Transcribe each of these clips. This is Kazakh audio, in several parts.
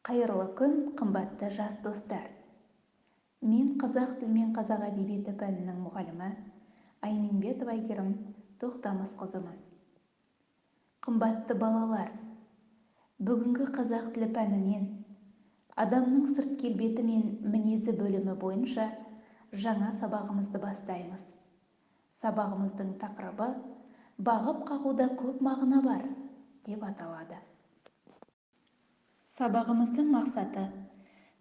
Қайырлы күн, қымбатты жас достар. Мен қазақ тілі мен қазақ әдебиеті пәнінің мұғалімі Айманбетова Әйгерім Тоқтамысқызымын. Қымбатты балалар, бүгінгі қазақ тілі пәнінен адамның сырт келбеті мен мінезі бөлімі бойынша жаңа сабағымызды бастаймыз. Сабағымыздың тақырыбы «Бағып қағуда көп мағына бар» деп аталады. Сабағымыздың мақсаты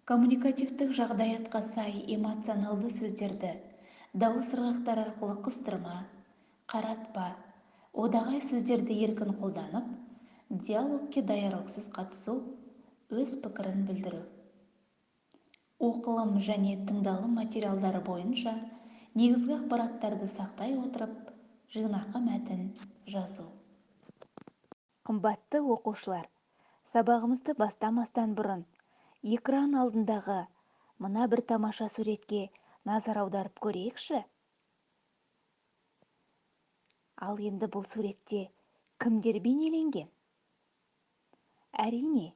коммуникативтік жағдаятқа сай эмоционалды сөздерді дауыс ырғақтар арқылы қыстырма, қаратпа, одағай сөздерді еркін қолданып, диалогке даярлықсыз қатысу, өз пікірін білдіру. Оқылым және тыңдалым материалдары бойынша негізгі ақпараттарды сақтай отырып, жинақы мәтін жазу. Қымбатты оқушылар, сабағымызды бастамастан бұрын экран алдындағы мына бір тамаша суретке назар аударып көрейікші. Ал енді бұл суретте кімдер бейнеленген? Әрине,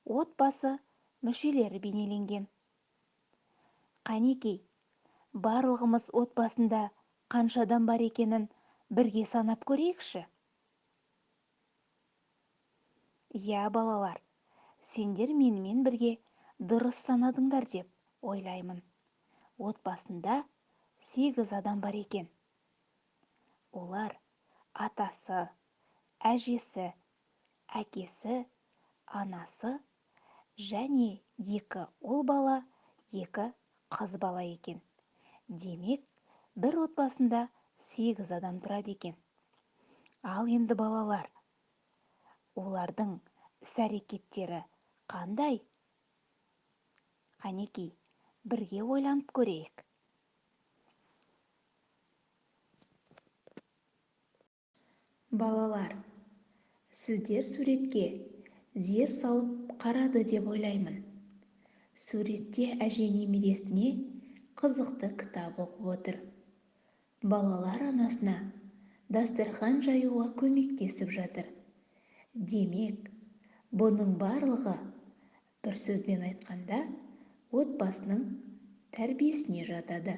отбасы мүшелері бейнеленген. Қанекей, барлығымыз отбасында қанша адам бар екенін бірге санап көрейікші. Я, балалар, сендер менімен бірге дұрыс санадыңдар деп ойлаймын. Отбасында 8 адам бар екен. Олар атасы, әжесі, әкесі, анасы және 2 ұл бала, 2 қыз бала екен. Демек, бір отбасында 8 адам тұрады екен. Ал енді балалар, олардың іс-әрекеттері қандай? Қанекей, бірге ойланып көрейік. Балалар, сіздер суретке зер салып қарады деп ойлаймын. Суретте әже немересіне қызықты кітап оқып отыр. Балалар анасына дастархан жаюға көмектесіп жатыр. Демек, бұның барлығы бір сөзбен айтқанда отбасының тәрбиесіне жатады.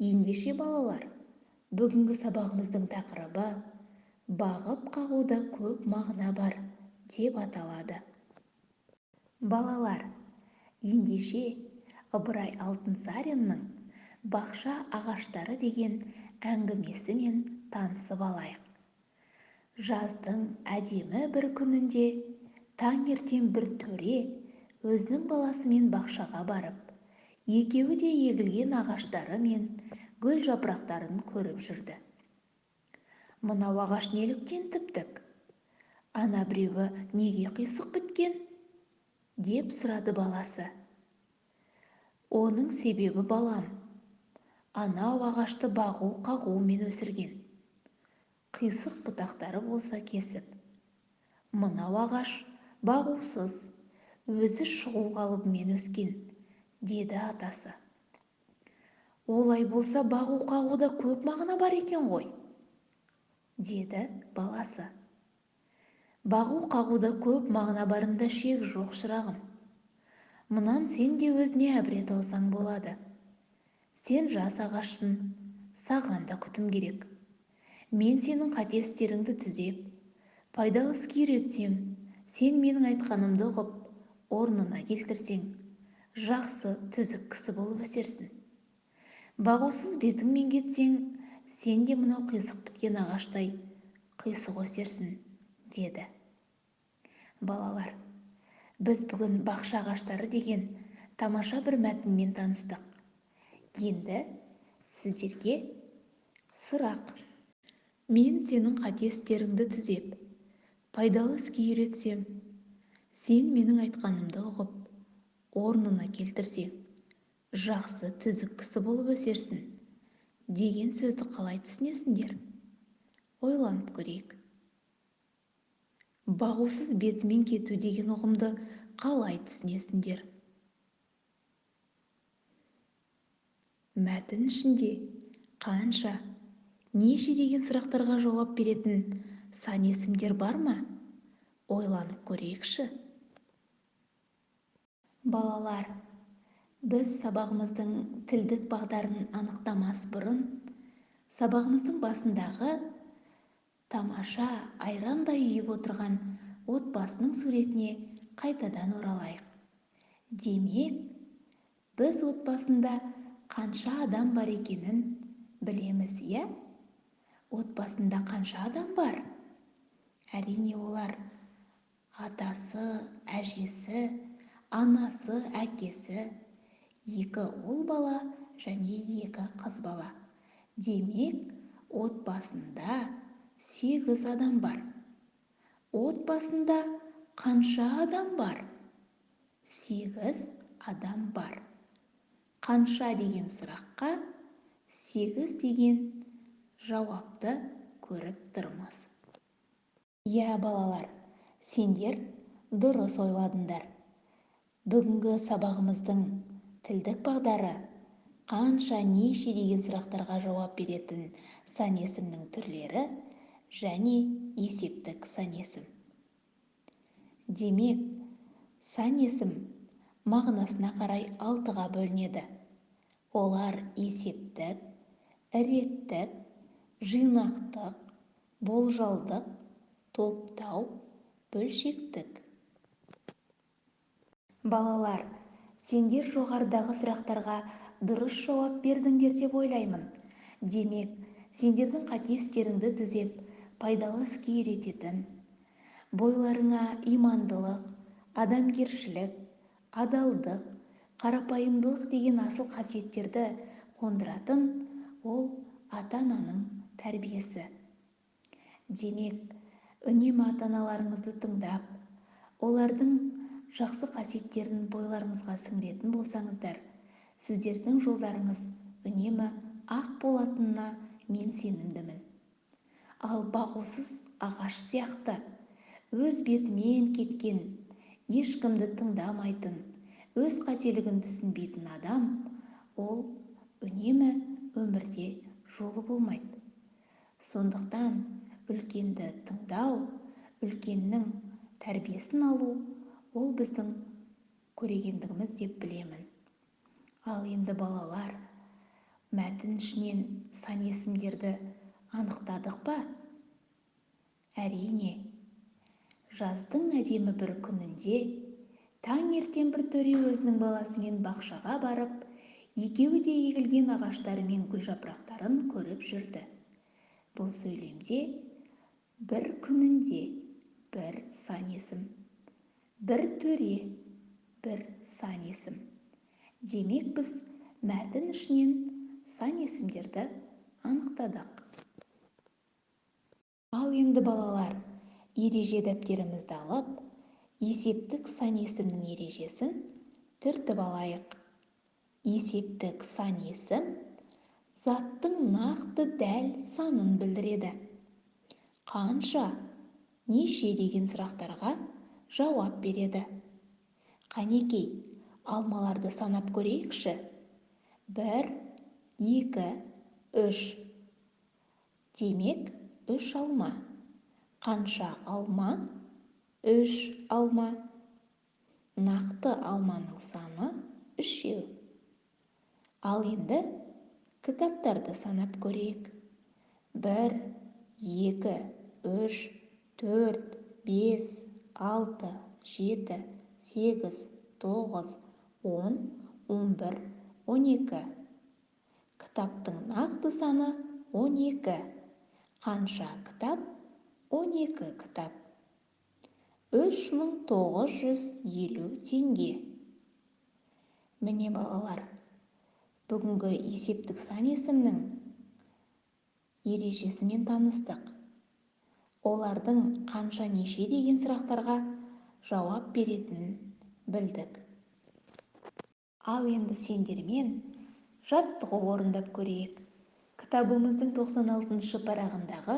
Ендеше балалар, бүгінгі сабағымыздың тақырыбы «Бағып қағуда көп мағына бар» деп аталады. Балалар, ендеше Ыбырай Алтынсариннің «Бақша ағаштары» деген әңгімесімен танысып алайық. Жаздың әдемі бір күнінде таңертең бір төре өзінің баласымен бақшаға барып, екеуі де егілген ағаштары мен гүл жапырақтарын көріп жүрді. «Мынау ағаш неліктен тіп-тік? Ана біреуі неге қисық біткен?» деп сұрады баласы. «Оның себебі балам, анау ағашты бағу-қағумен өсірген. Қисық бұтақтары болса кесіп. Мынау ағаш бағусыз, өзі шығу қалыбымен өскен», деді атасы. «Олай болса бағу-қағуда көп мағына бар екен ғой», деді баласы. «Бағу-қағуда көп мағына барында шек жоқ, шырағым. Мұнан сен де өзіне әбірет алсаң болады. Сен жас ағашсың, саған да күтім керек. Мен сенің қате істеріңді түзеп, пайдалы іске үйретсем, сен менің айтқанымды ұғып, орнына келтірсең, жақсы, түзік кісі болып өсерсің. Бағусыз бетіңмен кетсең, сен де мынау қисық біткен ағаштай қисық өсерсің», деді. Балалар, біз бүгін «Бақша ағаштары» деген тамаша бір мәтінмен таныстық. Енді сіздерге сұрақ. Мен сенің қате істеріңді түзеп, пайдалы іске үйретсем, сен менің айтқанымды ұғып, орнына келтірсең, жақсы, түзік кісі болып өсерсің деген сөзді қалай түсінесіңдер? Ойланып көрейік. Бағусыз бетімен кету деген ұғымды қалай түсінесіңдер? Мәтін ішінде қанша, неше деген сұрақтарға жауап беретін сан есімдер бар ма? Ойланып көрейікші. Балалар, біз сабағымыздың тілдік бағдарын анықтамас бұрын, сабағымыздың басындағы тамаша айрандай үйіп отырған отбасының суретіне қайтадан оралайық. Демек, біз отбасында қанша адам бар екенін білеміз, иә? Отбасында қанша адам бар? Әрине, олар атасы, әжесі, анасы, әкесі, 2 ұл бала және 2 қыз бала. Демек, отбасында 8 адам бар. Отбасында қанша адам бар? 8 адам бар. Қанша деген сұраққа 8 деген жауапты көріп тұрмыз. Иә, балалар, сендер дұрыс ойладыңдар. Бүгінгі сабағымыздың тілдік бағдары қанша, неше деген сұрақтарға жауап беретін сан есімнің түрлері және есептік сан есім. Демек, сан есім мағынасына қарай 6-ға бөлінеді. Олар есептік, реттік, жинақтық, болжалдық, топтау, бөлшектік. Балалар, сендер жоғарыдағы сұрақтарға дұрыс жауап бердіңдер деп ойлаймын. Демек, сендердің қате істеріңді түзеп, пайдалы іске үйрететін, бойларыңа имандылық, адамгершілік, адалдық, қарапайымдылық деген асыл қасиеттерді қондыратын ол ата-ананың тәрбиесі. Демек, үнемі ата-аналарыңызды тыңдап, олардың жақсы қасиеттерін бойларыңызға сіңіретін болсаңыздар, сіздердің жолдарыңыз үнемі ақ болатынына мен сенімдімін. Ал бағусыз ағаш сияқты өз бетімен кеткен, ешкімді тыңдамайтын, өз қателігін түсінбейтін адам, ол үнемі өмірде жолы болмайды. Сондықтан үлкенді тыңдау, үлкеннің тәрбиесін алу, ол біздің көрегендігіміз деп білемін. Ал енді балалар, мәтін ішінен сан есімдерді анықтадық па? Әрине, жаздың әдемі бір күнінде таңертең бір төре өзінің баласымен бақшаға барып, екеуі де егілген ағаштары мен гүл жапырақтарын көріп жүрді. Бұл сөйлемде бір күнінде бір сан есім, бір төре, бір сан есім. Демек, біз мәтін ішінен сан есімдерді анықтадық. Ал енді балалар, ереже дәптерімізді алып, есептік сан есімнің ережесін түртіп алайық. Есептік сан есім заттың нақты дәл санын білдіреді. Қанша, неше деген сұрақтарға жауап береді. Қанекей, алмаларды санап көрейікші. 1, 2, 3. Демек, 3 алма. Қанша алма? 3 алма. Нақты алманың саны 3. Ал енді кітаптарды санап көрейік. 1, 2, 3, 4, 5, 6, 7, 8, 9, 10, 11, 12. Кітаптың нақты саны 12. Қанша кітап? 12 кітап. 3950 теңге. Міне балалар, бүгінгі есептік сан есімнің ережесімен таныстық. Олардың қанша, неше деген сұрақтарға жауап беретінін білдік. Ал енді сендермен жаттығу орындап көрейік. Кітабымыздың 96-шы парағындағы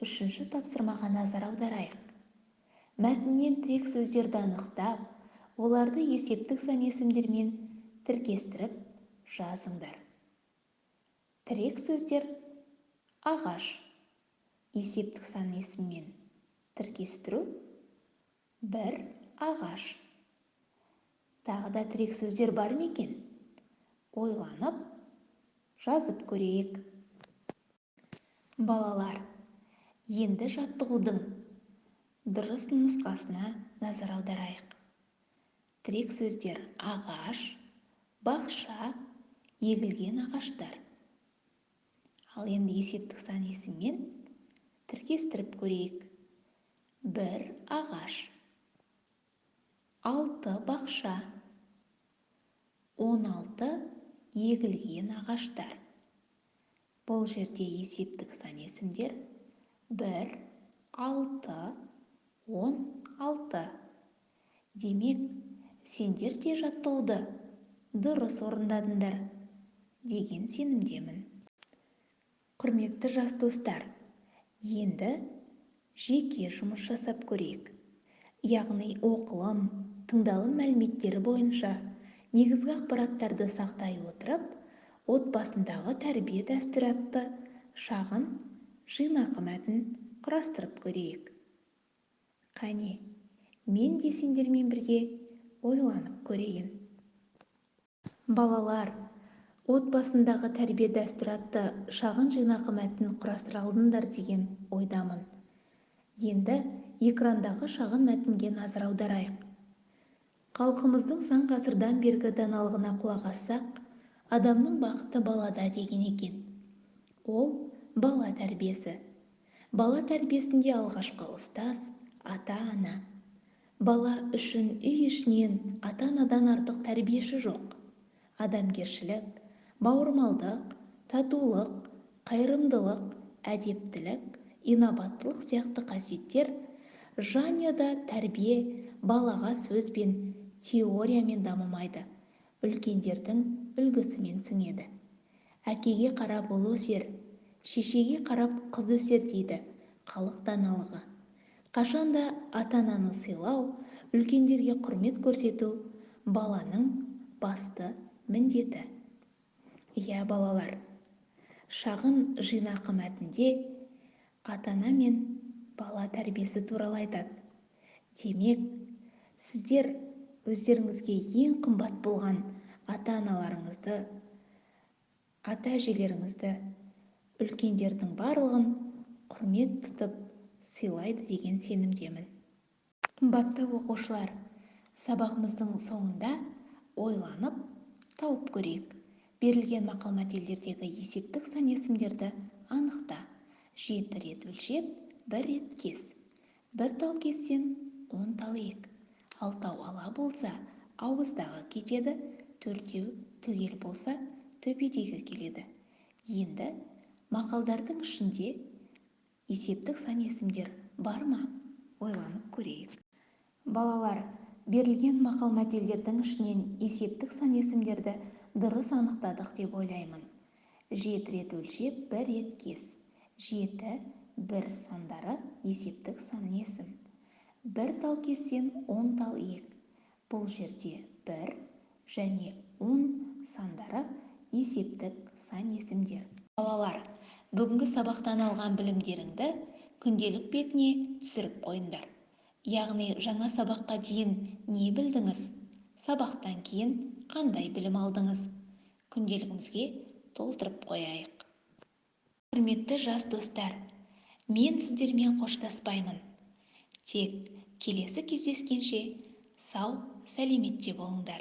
3-ші тапсырмаға назар аударайық. Мәтіннен тірек сөздерді анықтап, оларды есептік сан есімдермен тіркестіріп жазыңдар. Тірек сөздер ағаш, есептік сан есіммен тіркестіру 1 ағаш. Тағы да тірек сөздер бар ма екен? Ойланып, жазып көрейік. Балалар, енді жаттығудың дұрыс нұсқасына назар аударайық. Тірек сөздер: ағаш, бақша, егілген ағаштар. Ал енді есептік сан есіммен тіркестіріп көрейік. 1 ағаш, 6 бақша, 16 егілген ағаштар. Бұл жерде есептік сан есімдер 1, 6, 16. Демек, сендер де жаттығуды дұрыс орындадыңдар деген сенімдемін. Құрметті жас достар, енді жеке жұмыс жасап көрейік. Яғни оқылым, тыңдалым мәліметтері бойынша негізгі ақпараттарды сақтай отырып, отбасындағы тәрбие дәстүрі атты шағын жинақы мәтін құрастырып көрейік. Қане, мен де сендермен бірге ойланып көрейін. Балалар, отбасындағы тәрбие дәстүрі атты шағын жинақы мәтін құрастыра алдыңдар деген ойдамын. Енді экрандағы шағын мәтінге назар аударайық. Халқымыздың сан ғасырдан бергі даналығына құлақ ассақ, адамның бақыты балада деген екен. Ол бала тәрбиесі. Бала тәрбиесінде алғашқы ұстаз ата-ана. Бала үшін үй ішінен ата-анадан артық тәрбиеші жоқ. Адамгершілік, бауырмалдық, татулық, қайырымдылық, әдептілік, инабаттылық сияқты қасиеттер жанұяда тәрбие балаға сөзбен, теориямен дамымайды, үлкендердің үлгісімен сіңеді. Әкеге қарап ұл өсер, шешеге қарап қыз өсер дейді халық даналығы. Қашанда ата-ананы сыйлау, үлкендерге құрмет көрсету баланың басты міндеті. Иә, балалар, шағын жинақы мәтінде ата-ана мен бала тәрбиесі туралы айтады. Демек, сіздер өздеріңізге ең қымбат болған ата-аналарыңызды, ата-әжелеріңізді, үлкендердің барлығын құрмет тұтып сыйлайды деген сенімдемін. Қымбатты оқушылар, сабағымыздың соңында ойланып тауып көрейік. Берілген мақал-мәтелдердегі есептік сан есімдерді анықта. 7 рет өлшеп, 1 рет кес. 1 тал кессең, 10 тал ек. 6 ала болса, ауыздағы кетеді, 4 түгел болса, төбедегі келеді. Енді мақалдардың ішінде есептік сан есімдер бар ма? Ойланып көрейік. Балалар, берілген мақал-мәтелдердің ішінен есептік сан есімдерді дұрыс анықтадық деп ойлаймын. 7 рет өлшеп, 1 рет кес. 7, 1 сандары есептік сан есім. 1 тал кессең, 10 тал ек. Бұл жерде 1 және 10 сандары есептік сан есімдер. Балалар, бүгінгі сабақтан алған білімдеріңді күнделік бетіне түсіріп қойыңдар. Яғни жаңа сабаққа дейін не білдіңіз? Сабақтан кейін қандай білім алдыңыз? Күнделігімізге толтырып қояйық. Құрметті жас достар, мен сіздермен қоштаспаймын. Тек келесі кездескенше сау, сәлеметте болыңдар.